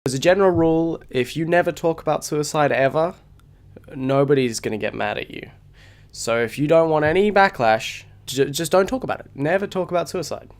As a general rule, if you never talk about suicide ever, nobody's going to get mad at you. So if you don't want any backlash, just don't talk about it. Never talk about suicide.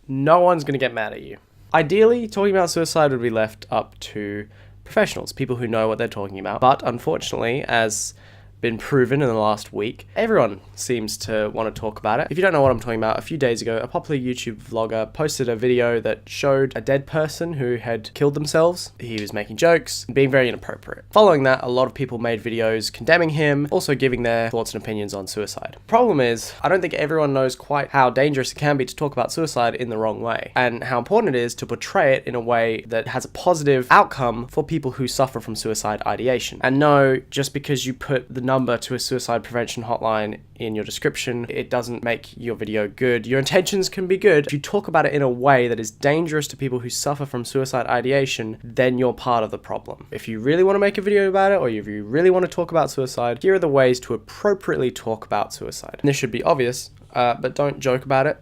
No one's going to get mad at you. Ideally, talking about suicide would be left up to professionals, people who know what they're talking about. But unfortunately, as been proven in the last week, everyone seems to want to talk about it. If you don't know what I'm talking about, a few days ago, a popular YouTube vlogger posted a video that showed a dead person who had killed themselves. He was making jokes, being very inappropriate. Following that, a lot of people made videos condemning him, also giving their thoughts and opinions on suicide. Problem is, I don't think everyone knows quite how dangerous it can be to talk about suicide in the wrong way, and how important it is to portray it in a way that has a positive outcome for people who suffer from suicide ideation. And no, just because you put the number to a suicide prevention hotline in your description, it doesn't make your video good. Your intentions can be good. If you talk about it in a way that is dangerous to people who suffer from suicide ideation, then you're part of the problem. If you really want to make a video about it, or if you really want to talk about suicide, here are the ways to appropriately talk about suicide. And this should be obvious, but don't joke about it.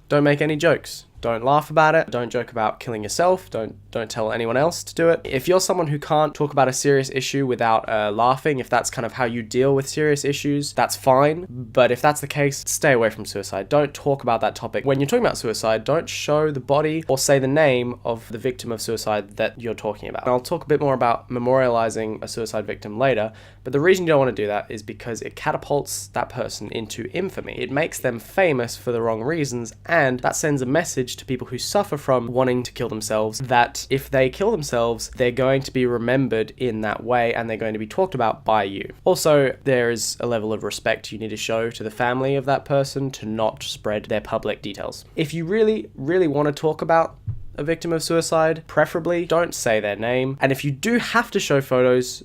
Don't make any jokes. Don't laugh about it. Don't joke about killing yourself. Don't tell anyone else to do it. If you're someone who can't talk about a serious issue without laughing, if that's kind of how you deal with serious issues, that's fine. But if that's the case, stay away from suicide. Don't talk about that topic. When you're talking about suicide, don't show the body or say the name of the victim of suicide that you're talking about. And I'll talk a bit more about memorializing a suicide victim later, but the reason you don't want to do that is because it catapults that person into infamy. It makes them famous for the wrong reasons, and that sends a message to people who suffer from wanting to kill themselves that if they kill themselves, they're going to be remembered in that way and they're going to be talked about by you. Also, there is a level of respect you need to show to the family of that person to not spread their public details. If you really, really want to talk about a victim of suicide, preferably don't say their name. And if you do have to show photos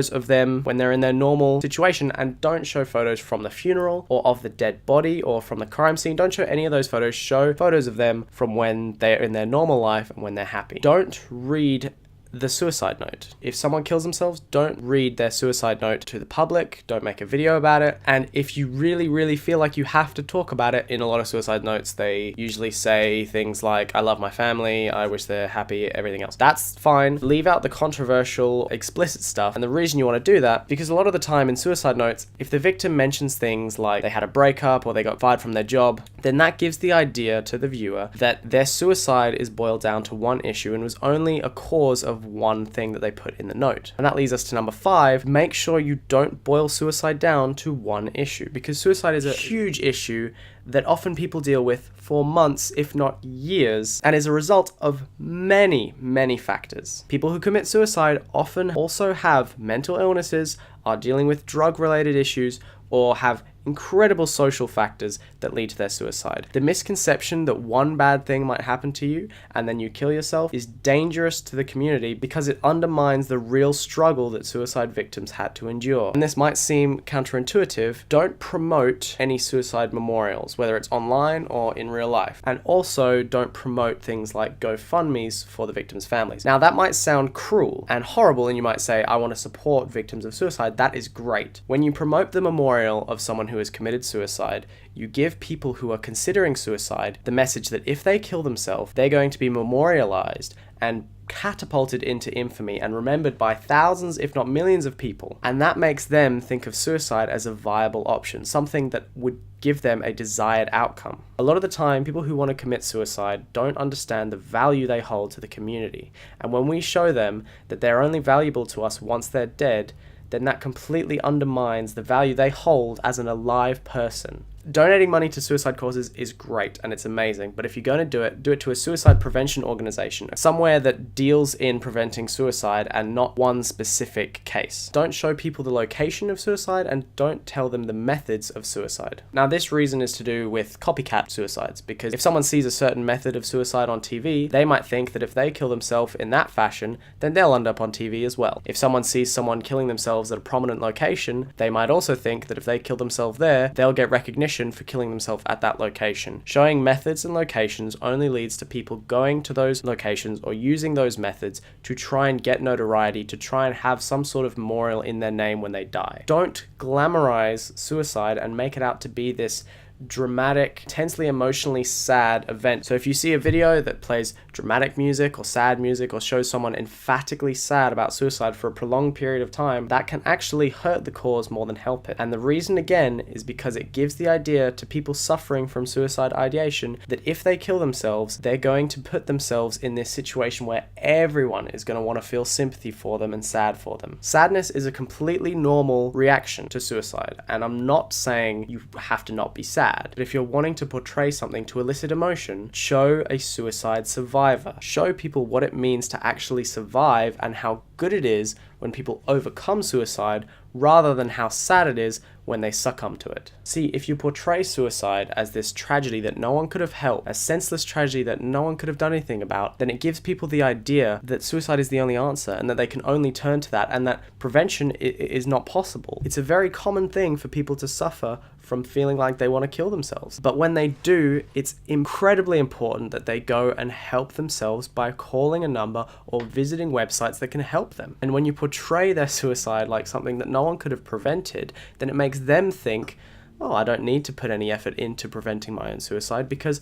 of them when they're in their normal situation, and don't show photos from the funeral or of the dead body or from the crime scene. Don't show any of those photos. Show photos of them from when they're in their normal life and when they're happy. Don't read the suicide note. If someone kills themselves, don't read their suicide note to the public. Don't make a video about it. And if you really, really feel like you have to talk about it, in a lot of suicide notes, they usually say things like, I love my family, I wish they're happy, everything else. That's fine. Leave out the controversial, explicit stuff. And the reason you want to do that, because a lot of the time in suicide notes, if the victim mentions things like they had a breakup or they got fired from their job, then that gives the idea to the viewer that their suicide is boiled down to one issue and was only a cause of one thing that they put in the note. And that leads us to number 5. Make sure you don't boil suicide down to one issue, because suicide is a huge issue that often people deal with for months, if not years, and is a result of many, many factors. People who commit suicide often also have mental illnesses, are dealing with drug-related issues, or have incredible social factors that lead to their suicide. The misconception that one bad thing might happen to you and then you kill yourself is dangerous to the community because it undermines the real struggle that suicide victims had to endure. And this might seem counterintuitive. Don't promote any suicide memorials, whether it's online or in real life. And also don't promote things like GoFundMes for the victims' families. Now that might sound cruel and horrible, and you might say, I want to support victims of suicide. That is great. When you promote the memorial of someone who has committed suicide, you give people who are considering suicide the message that if they kill themselves, they're going to be memorialized and catapulted into infamy and remembered by thousands, if not millions of people. And that makes them think of suicide as a viable option, something that would give them a desired outcome. A lot of the time, people who want to commit suicide don't understand the value they hold to the community. And when we show them that they're only valuable to us once they're dead, then that completely undermines the value they hold as an alive person. Donating money to suicide causes is great and it's amazing, but if you're going to do it to a suicide prevention organization, somewhere that deals in preventing suicide and not one specific case. Don't show people the location of suicide and don't tell them the methods of suicide. Now, this reason is to do with copycat suicides, because if someone sees a certain method of suicide on TV, they might think that if they kill themselves in that fashion, then they'll end up on TV as well. If someone sees someone killing themselves at a prominent location, they might also think that if they kill themselves there, they'll get recognition for killing themselves at that location. Showing methods and locations only leads to people going to those locations or using those methods to try and get notoriety, to try and have some sort of memorial in their name when they die. Don't glamorize suicide and make it out to be this dramatic, intensely emotionally sad event. So if you see a video that plays dramatic music or sad music or shows someone emphatically sad about suicide for a prolonged period of time, that can actually hurt the cause more than help it. And the reason, again, is because it gives the idea to people suffering from suicide ideation that if they kill themselves, they're going to put themselves in this situation where everyone is going to want to feel sympathy for them and sad for them. Sadness is a completely normal reaction to suicide, and I'm not saying you have to not be sad, but if you're wanting to portray something to elicit emotion, show a suicide survivor. Show people what it means to actually survive and how good it is when people overcome suicide, rather than how sad it is when they succumb to it. See, if you portray suicide as this tragedy that no one could have helped, a senseless tragedy that no one could have done anything about, then it gives people the idea that suicide is the only answer and that they can only turn to that, and that prevention is not possible. It's a very common thing for people to suffer from feeling like they want to kill themselves. But when they do, it's incredibly important that they go and help themselves by calling a number or visiting websites that can help them. And when you portray their suicide like something that no one could have prevented, then it makes them think, oh, I don't need to put any effort into preventing my own suicide because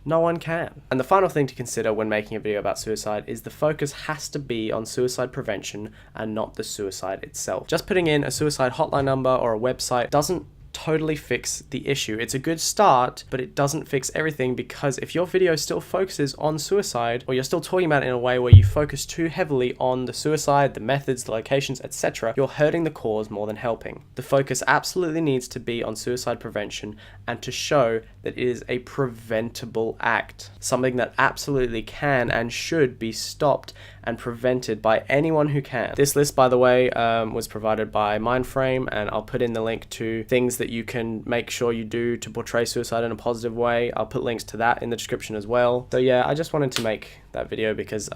no one can. And the final thing to consider when making a video about suicide is the focus has to be on suicide prevention and not the suicide itself. Just putting in a suicide hotline number or a website doesn't totally fix the issue. It's a good start, but it doesn't fix everything, because if your video still focuses on suicide, or you're still talking about it in a way where you focus too heavily on the suicide, the methods, the locations, etc., you're hurting the cause more than helping. The focus absolutely needs to be on suicide prevention and to show that it is a preventable act, something that absolutely can and should be stopped and prevented by anyone who can. This list, by the way, was provided by Mindframe, and I'll put in the link to things that you can make sure you do to portray suicide in a positive way. I'll put links to that in the description as well. So yeah, I just wanted to make that video because,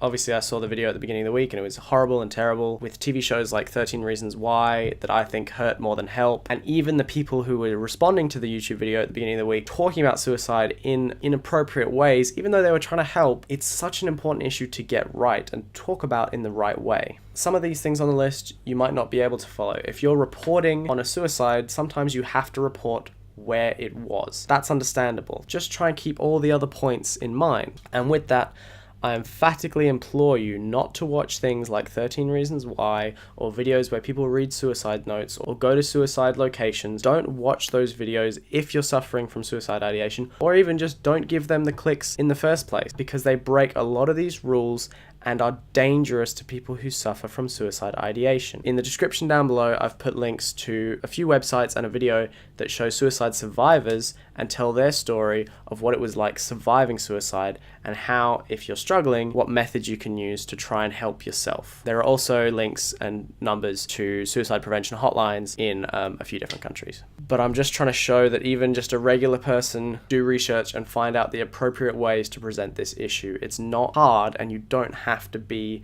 obviously I saw the video at the beginning of the week and it was horrible and terrible, with TV shows like 13 Reasons Why that I think hurt more than help. And even the people who were responding to the YouTube video at the beginning of the week talking about suicide in inappropriate ways, even though they were trying to help, it's such an important issue to get right and talk about in the right way. Some of these things on the list you might not be able to follow. If you're reporting on a suicide, sometimes you have to report where it was. That's understandable. Just try and keep all the other points in mind. And with that, I emphatically implore you not to watch things like 13 Reasons Why or videos where people read suicide notes or go to suicide locations. Don't watch those videos if you're suffering from suicide ideation, or even just don't give them the clicks in the first place, because they break a lot of these rules and are dangerous to people who suffer from suicide ideation. In the description down below, I've put links to a few websites and a video that show suicide survivors and tell their story of what it was like surviving suicide, and how, if you're struggling, what methods you can use to try and help yourself. There are also links and numbers to suicide prevention hotlines in a few different countries. But I'm just trying to show that even just a regular person do research and find out the appropriate ways to present this issue. It's not hard, and you don't have to be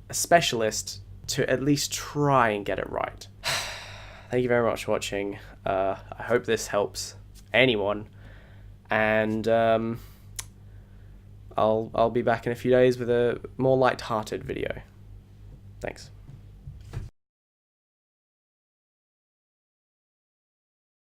a specialist to at least try and get it right. Thank you very much for watching. I hope this helps anyone, and I'll be back in a few days with a more light-hearted video. Thanks.